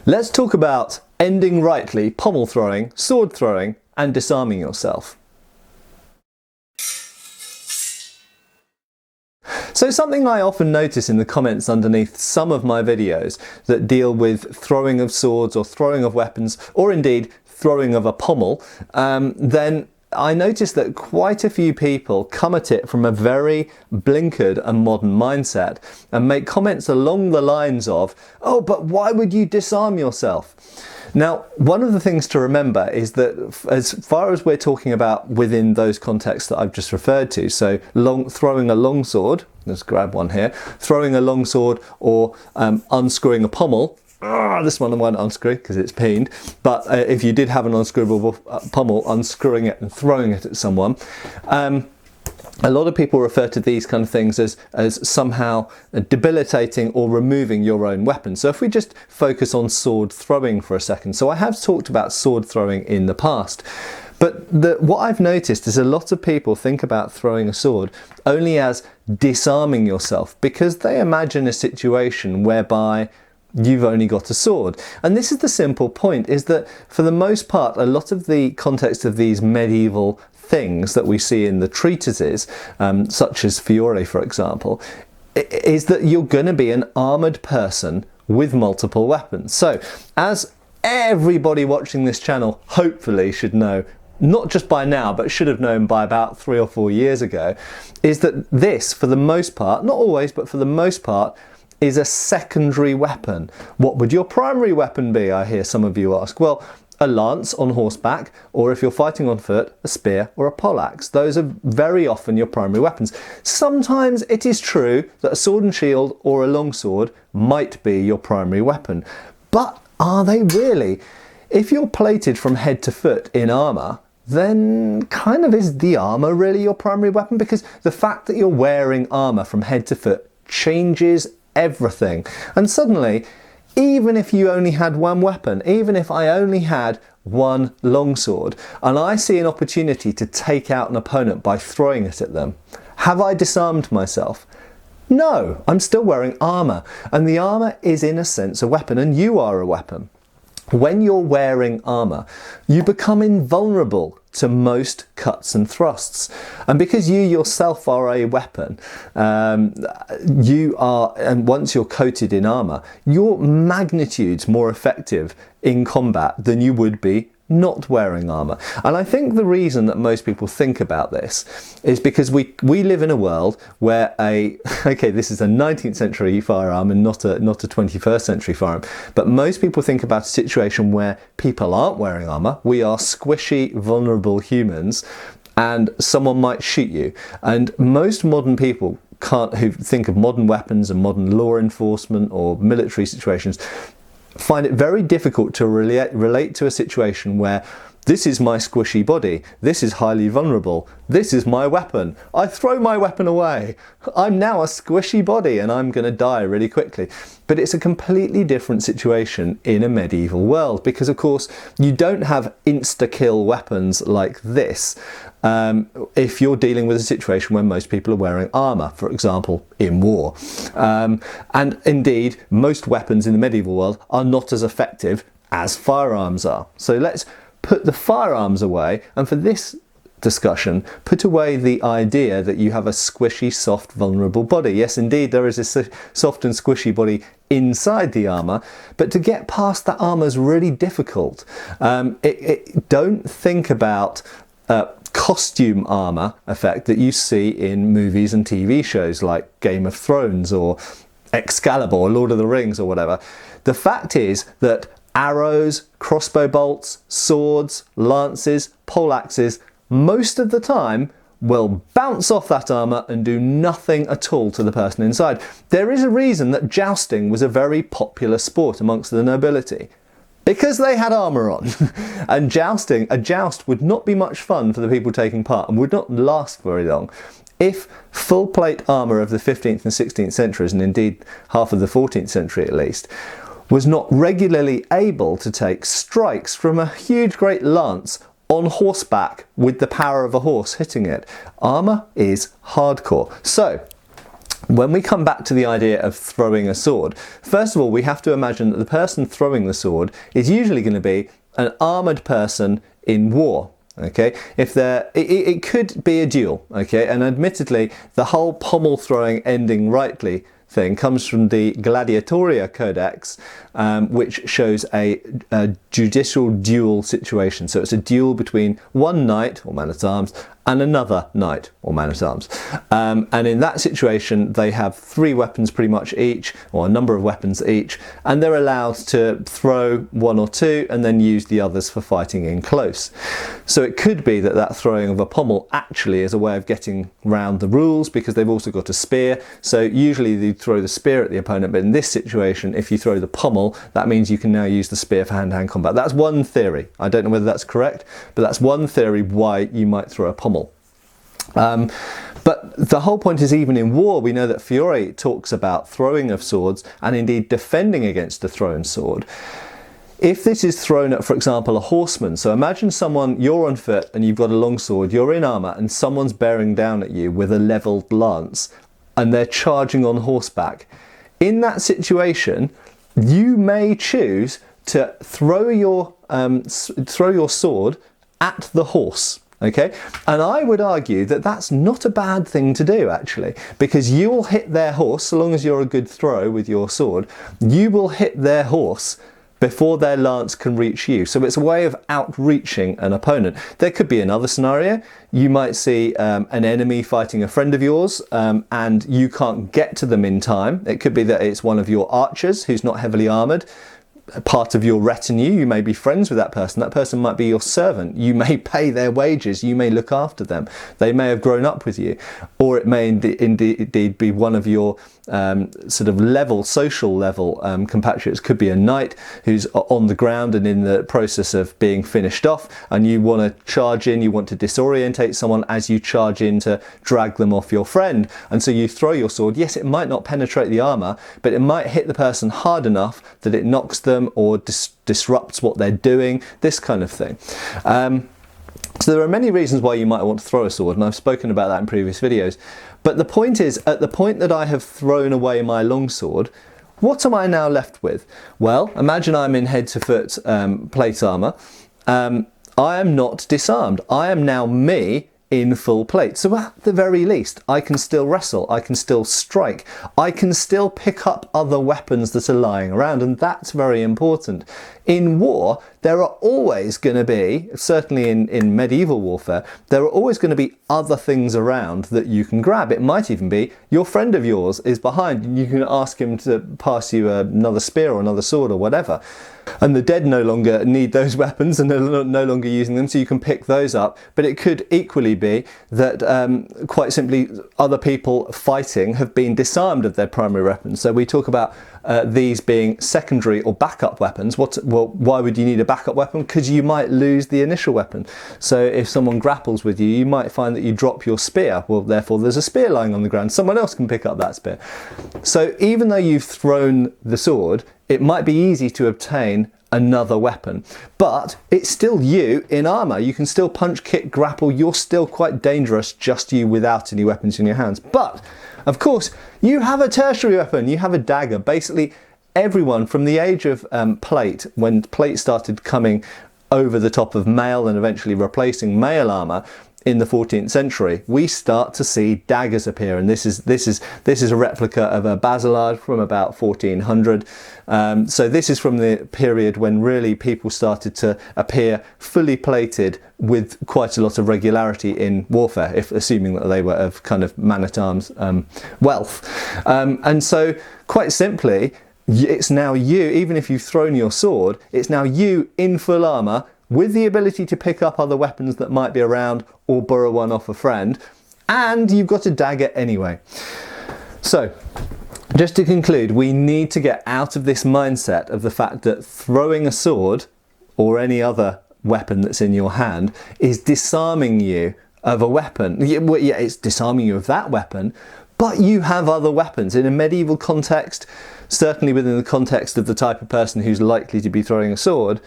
Let's talk about ending rightly, pommel throwing, sword throwing, and disarming yourself. So something I often notice in the comments underneath some of my videos that deal with throwing of swords or throwing of weapons, or indeed throwing of a pommel, then I notice that quite a few people come at it from a very blinkered and modern mindset and make comments along the lines of, "Oh, but why would you disarm yourself?" Now, one of the things to remember is that as far as we're talking about within those contexts that I've just referred to, so throwing a long sword, let's grab one here, throwing a long sword or unscrewing a pommel. This one I won't unscrew because it's pinned, but if you did have an unscrewable pommel, unscrewing it and throwing it at someone, a lot of people refer to these kind of things as somehow debilitating or removing your own weapon. So if we just focus on sword throwing for a second. So I have talked about sword throwing in the past, but what I've noticed is a lot of people think about throwing a sword only as disarming yourself because they imagine a situation whereby you've only got a sword. And this is the simple point, is that for the most part, a lot of the context of these medieval things that we see in the treatises, such as Fiore, for example, is that you're going to be an armoured person with multiple weapons. So, as everybody watching this channel hopefully should know, not just by now, but should have known by about 3 or 4 years ago, is that this, for the most part, not always, but for the most part, is a secondary weapon. What would your primary weapon be, I hear some of you ask? Well, a lance on horseback, or if you're fighting on foot, a spear or a poleaxe. Those are very often your primary weapons. Sometimes it is true that a sword and shield or a longsword might be your primary weapon. But are they really? If you're plated from head to foot in armour, then kind of is the armour really your primary weapon? Because the fact that you're wearing armour from head to foot changes everything. And suddenly, even if you only had one weapon, even if I only had one longsword, and I see an opportunity to take out an opponent by throwing it at them, have I disarmed myself? No, I'm still wearing armour, and the armour is in a sense a weapon, and you are a weapon. When you're wearing armour, you become invulnerable to most cuts and thrusts. And because you yourself are a weapon, and once you're coated in armour, your magnitude's more effective in combat than you would be not wearing armour. And I think the reason that most people think about this is because we live in a world where this is a 19th century firearm and not a 21st century firearm, but most people think about a situation where people aren't wearing armour, we are squishy, vulnerable humans, and someone might shoot you. And most modern people who think of modern weapons and modern law enforcement or military situations find it very difficult to relate to a situation where this is my squishy body, this is highly vulnerable, this is my weapon, I throw my weapon away, I'm now a squishy body and I'm going to die really quickly. But it's a completely different situation in a medieval world because of course you don't have insta-kill weapons like this if you're dealing with a situation where most people are wearing armour, for example, in war. And indeed, most weapons in the medieval world are not as effective as firearms are. So let's put the firearms away, and for this discussion, put away the idea that you have a squishy, soft, vulnerable body. Yes, indeed, there is a soft and squishy body inside the armour, but to get past that armour is really difficult. Don't think about costume armour effect that you see in movies and TV shows like Game of Thrones or Excalibur or Lord of the Rings or whatever. The fact is that arrows, crossbow bolts, swords, lances, poleaxes, most of the time will bounce off that armour and do nothing at all to the person inside. There is a reason that jousting was a very popular sport amongst the nobility. Because they had armour on. And a joust would not be much fun for the people taking part and would not last very long if full plate armour of the 15th and 16th centuries, and indeed half of the 14th century at least, was not regularly able to take strikes from a huge great lance on horseback with the power of a horse hitting it. Armour is hardcore. So, When we come back to the idea of throwing a sword, first of all, we have to imagine that the person throwing the sword is usually going to be an armoured person in war. Okay, it could be a duel. Okay, and admittedly, the whole pommel throwing ending rightly thing comes from the Gladiatoria Codex, which shows a judicial duel situation. So it's a duel between one knight or man-at-arms and another knight or man-at-arms. And in that situation, they have 3 weapons pretty much each, or a number of weapons each, and they're allowed to throw 1 or 2 and then use the others for fighting in close. So it could be that that throwing of a pommel actually is a way of getting round the rules, because they've also got a spear. So usually you throw the spear at the opponent, but in this situation, if you throw the pommel, that means you can now use the spear for hand-to-hand combat. That's one theory. I don't know whether that's correct, but that's one theory why you might throw a pommel. But the whole point is, even in war, we know that Fiore talks about throwing of swords and indeed defending against a thrown sword. If this is thrown at, for example, a horseman, so imagine someone, you're on foot and you've got a long sword, you're in armour, and someone's bearing down at you with a levelled lance and they're charging on horseback. In that situation, you may choose to throw your sword at the horse. Okay, and I would argue that that's not a bad thing to do, actually, because you will hit their horse, so long as you're a good throw with your sword, you will hit their horse before their lance can reach you. So it's a way of outreaching an opponent. There could be another scenario. You might see an enemy fighting a friend of yours, and you can't get to them in time. It could be that it's one of your archers who's not heavily armoured, part of your retinue. You may be friends with that person might be your servant, you may pay their wages, you may look after them, they may have grown up with you, or it may indeed be one of your sort of social level compatriots. Could be a knight who's on the ground and in the process of being finished off, and you want to charge in, you want to disorientate someone as you charge in to drag them off your friend, and so you throw your sword. Yes, it might not penetrate the armour, but it might hit the person hard enough that it knocks them or disrupts what they're doing, this kind of thing. So there are many reasons why you might want to throw a sword, and I've spoken about that in previous videos. But the point is, at the point that I have thrown away my longsword, what am I now left with? Well, imagine I'm in head-to-foot plate armour. I am not disarmed. I am now me in full plate. So at the very least, I can still wrestle, I can still strike, I can still pick up other weapons that are lying around, and that's very important. In war, there are always going to be, certainly in medieval warfare, there are always going to be other things around that you can grab. It might even be your friend of yours is behind and you can ask him to pass you another spear or another sword or whatever. And the dead no longer need those weapons and are no longer using them, so you can pick those up. But it could equally be that quite simply other people fighting have been disarmed of their primary weapons. So we talk about these being secondary or backup weapons. Well, why would you need a backup weapon? Because you might lose the initial weapon. So if someone grapples with you, you might find that you drop your spear. Well, therefore there's a spear lying on the ground. Someone else can pick up that spear. So even though you've thrown the sword, it might be easy to obtain another weapon, but it's still you in armour. You can still punch, kick, grapple. You're still quite dangerous, just you without any weapons in your hands. But of course, you have a tertiary weapon. You have a dagger. Basically, everyone from the age of plate, when plate started coming over the top of mail and eventually replacing mail armour in the 14th century, we start to see daggers appear, and this is a replica of a basilard from about 1400. So this is from the period when really people started to appear fully plated with quite a lot of regularity in warfare, if assuming that they were of kind of man-at-arms wealth. And so quite simply, it's now you, even if you've thrown your sword, it's now you in full armour with the ability to pick up other weapons that might be around or borrow one off a friend, and you've got a dagger anyway. So, just to conclude, we need to get out of this mindset of the fact that throwing a sword or any other weapon that's in your hand is disarming you of a weapon. Yeah, it's disarming you of that weapon, but you have other weapons. In a medieval context, certainly within the context of the type of person who's likely to be throwing a sword,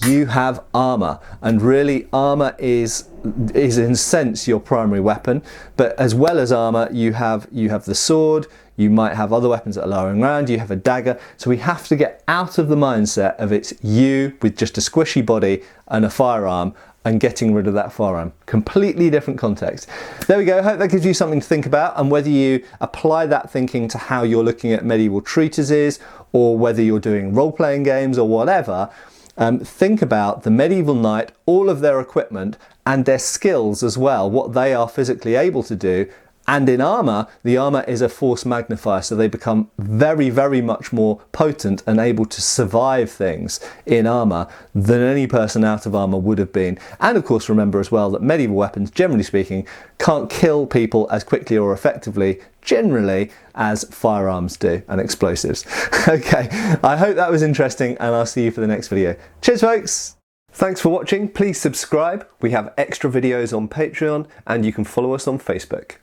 you have armour, and really armour is in a sense your primary weapon. But as well as armour, you have the sword, you might have other weapons that are lying around, you have a dagger. So we have to get out of the mindset of it's you with just a squishy body and a firearm, and getting rid of that firearm. Completely different context. There we go. Hope that gives you something to think about, and whether you apply that thinking to how you're looking at medieval treatises, or whether you're doing role-playing games or whatever, think about the medieval knight, all of their equipment and their skills as well, what they are physically able to do. And in armour, the armour is a force magnifier, so they become very, very much more potent and able to survive things in armour than any person out of armour would have been. And of course, remember as well that medieval weapons, generally speaking, can't kill people as quickly or effectively, generally, as firearms do, and explosives. Okay, I hope that was interesting, and I'll see you for the next video. Cheers, folks! Thanks for watching. Please subscribe. We have extra videos on Patreon, and you can follow us on Facebook.